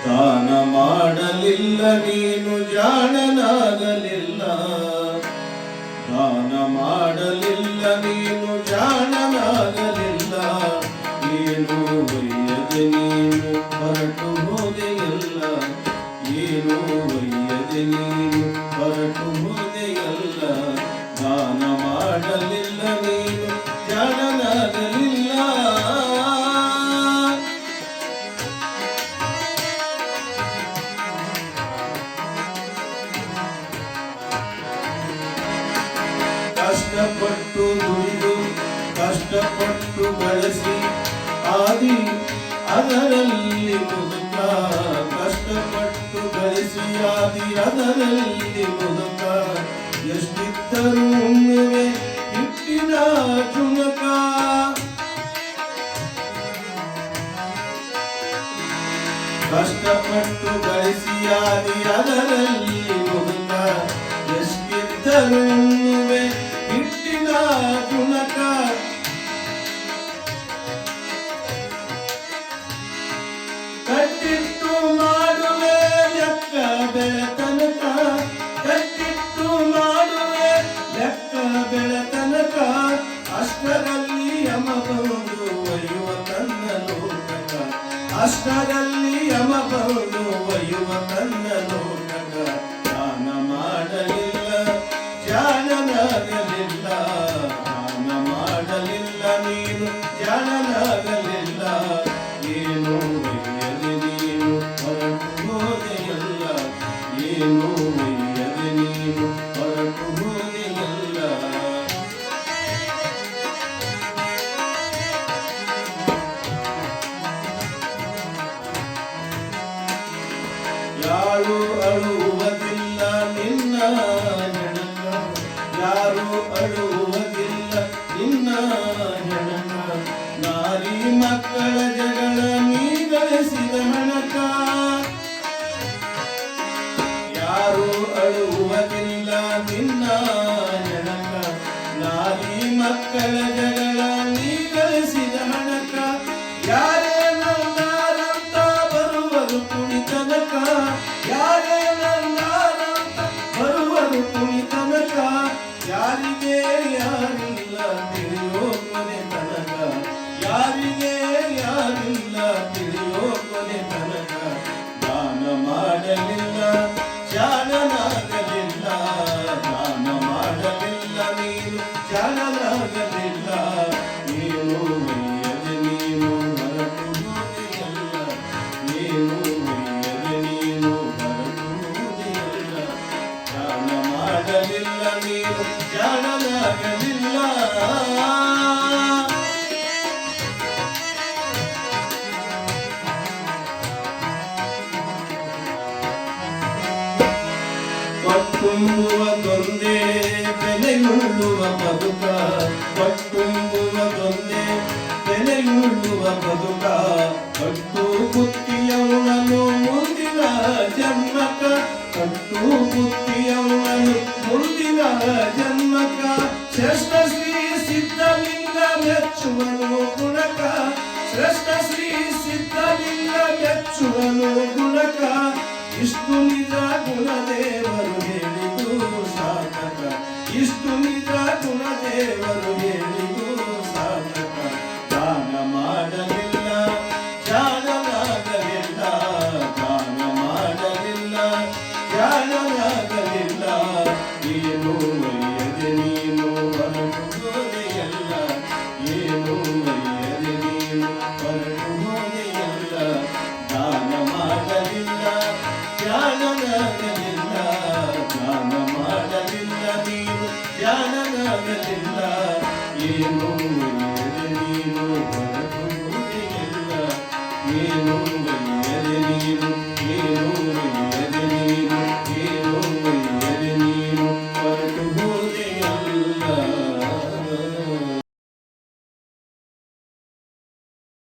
ದಾನ ಮಾಡಲಿಲ್ಲ ನೀನು ಜಾಣನಾಗಲಿಲ್ಲ, ದಾನ ಮಾಡಲಿಲ್ಲ ನೀನು ಜಾಣನಾಗಲಿಲ್ಲ. ಏನು ಒಯ್ಯದೆ ನೀನು ಹೊರಟು ಹೋದೆಯಲ್ಲ, ಏನು ಒಯ್ಯದೆ ನೀನು ಹೊರಟು ಹೋದೆಯಲ್ಲ. ದಾನ ಮಾಡಲಿಲ್ಲ ನೀನು ಜಾಣನಾಗಲಿಲ್ಲ. ಕಷ್ಟಪಟ್ಟು ದುಡಿದು ಕಷ್ಟಪಟ್ಟು ಬಳಸಿ ಆದಿ ಅದರಲ್ಲಿ ಮುದುಕ, ಕಷ್ಟಪಟ್ಟು ಗಳಿಸಿ ಆದಿ ಅದರಲ್ಲಿ ಮುದುಕ. ಎಷ್ಟಿದ್ದರೂ ಉಣ್ಣುವೆ ಹಿಟ್ಟಿನ ಜುಣಕ, ಕಷ್ಟಪಟ್ಟು ಗಳಿಸಿ ಆದಿ ಅದರಲ್ಲಿ ಮುದುಕ. ಎಷ್ಟಿದ್ದರೂ ಉಣ್ಣುವೆ ಹಿಟ್ಟಿನ ಜುಣಕ. ಕಟ್ಟಿಟ್ಟು ಮಾಡುವೆ ಲೆಕ್ಕ ಬೆಳತನಕ, ಕಟ್ಟಿಟ್ಟು ಮಾಡುವೆ ಲೆಕ್ಕ ಬೆಳತನಕ. ಅಷ್ಟರಲ್ಲಿ ಯಮ ಬಂದು ಒಯ್ಯುವ ತನ್ನ ಲೋಕಕ, ಅಷ್ಟರಲ್ಲಿ ಯಮ ಬಂದು ಒಯ್ಯುವ ತನ್ನ ಲೋಕಕ. ದಾನ ಮಾಡಲಿಲ್ಲ ಜಾಣನಾಗಲಿಲ್ಲ, ದಾನ ಮಾಡಲಿಲ್ಲ ನೀನು ಜಾಣನಾಗಲಿಲ್ಲ. ಏನು ಒಯ್ಯದೆ ನೀನು ಹೊರಟು ಹೋದೆಯಲ್ಲ, ಏನು ಒಯ್ಯದೆ ನೀನು ಹೊರಟು ಹೋದೆಯಲ್ಲ. ಯಾರು ಅಳುವುದಿಲ್ಲ ನಿನ್ನ ಹೆಣಕ, ಯಾರು ಅಳುವುದಿಲ್ಲ ನಿನ್ನ ಹೆಣಕ. ನಾರಿ ಮಕ್ಕಳ ಜಗಳ ನೀ ಗಳಿಸಿದ ಹಣಕ, ಯಾರು ಅಳುವುದಿಲ್ಲ ನಿನ್ನ ಹೆಣಕ. ನಾರಿ ಮಕ್ಕಳ ಜಗಳ ನೀ ಗಳಿಸಿದ ಹಣಕ. ಯಾರೇ ನಂದಾರಂತ ಬರುವರು ಕುಣಿತನಕ, ಯಾರೇ ನಂದಾರಂತ ಬರುವರು ಕುಣಿತನಕ. ಯಾರಿಗೆ ಯಾರಿಲ್ಲ ತಿಳಿಯೋ ಕೊನೆ ತನಕ, ಯಾರಿಗೆ ಯಾರಿಲ್ಲ ತಿಳಿಯೋ ಕೊನೆ ತನಕ. ದಾನ ಮಾಡಲಿಲ್ಲ ಜಾಣನಾಗಲಿಲ್ಲ, ದಾನ ಮಾಡಲಿಲ್ಲ ನೀನು ಜಾಣನಾಗಲಿಲ್ಲ. ಏನು ಒಯ್ಯದೆ ನೀನು ಹೊರಟು ಹೋದೆಯಲ್ಲ, ಏನು ಒಯ್ಯದೆ ನೀನು ಹೊರಟು ಹೋದೆಯಲ್ಲ. ದಾನ ಮಾಡಲಿಲ್ಲ ನೀನು ಜಾಣನಾಗಲಿಲ್ಲ. ಕೊಟ್ಟುಂಬುವುದೊಂದೇ ಬೆಲೆಯುಳ್ಳುವ ಬದುಕ, ಕೊಟ್ಟುಂಬುವುದೊಂದೇ ಬೆಲೆಯುಳ್ಳುವ ಬದುಕ. ಕಟ್ಟು ಬುತ್ತಿಯವನು ಮುಂದಿನ ಜನ್ಮಕ, ಕಟ್ಟು ಬುತ್ತಿಯವನು ಮುಂದಿನ ಜನ್ಮಕ. ಶ್ರೇಷ್ಠ ಶ್ರೀ ಸಿದ್ಧಲಿಂಗ ಮೆಚ್ಚುವನು ಗುಣಕ, ಶ್ರೇಷ್ಠ ಶ್ರೀ ಸಿದ್ಧಲಿಂಗ ಮೆಚ್ಚುವನು ಗುಣಕ. ಇಷ್ಟು ನಿಜ ಗುಣದೇವರು ಹೇಳಿದು ಸಾಧಕ, ಇಷ್ಟು ನಿಜ ಗುಣದೇವರು ಹೇಳಿದು ಸಾಧಕ. ದಾನ ಮಾಡಲಿಲ್ಲ ಜಾಣನಾಗಲಿಲ್ಲ, ದಾನ ಮಾಡಲಿಲ್ಲ ಜಾಣನಾಗಲಿಲ್ಲ. ಏನು ಒಯ್ಯದೆ ನೀನು ಹೊರಟು ಹೋದೆಯಲ್ಲ, ಏನು ಒಯ್ಯದೆ ನೀನು ಹೊರಟು ಹೋದೆಯಲ್ಲ. ದಾನ ಮಾಡಲಿಲ್ಲ ಜಾಣನಾಗಲಿಲ್ಲ, ದಾನ ಮಾಡಲಿಲ್ಲ ನೀನು ಜಾಣನಾಗಲಿಲ್ಲ. ಏನು ಒಯ್ಯದೆ ನೀನು ಹೊರಟು ಹೋದೆಯಲ್ಲ, ಏನು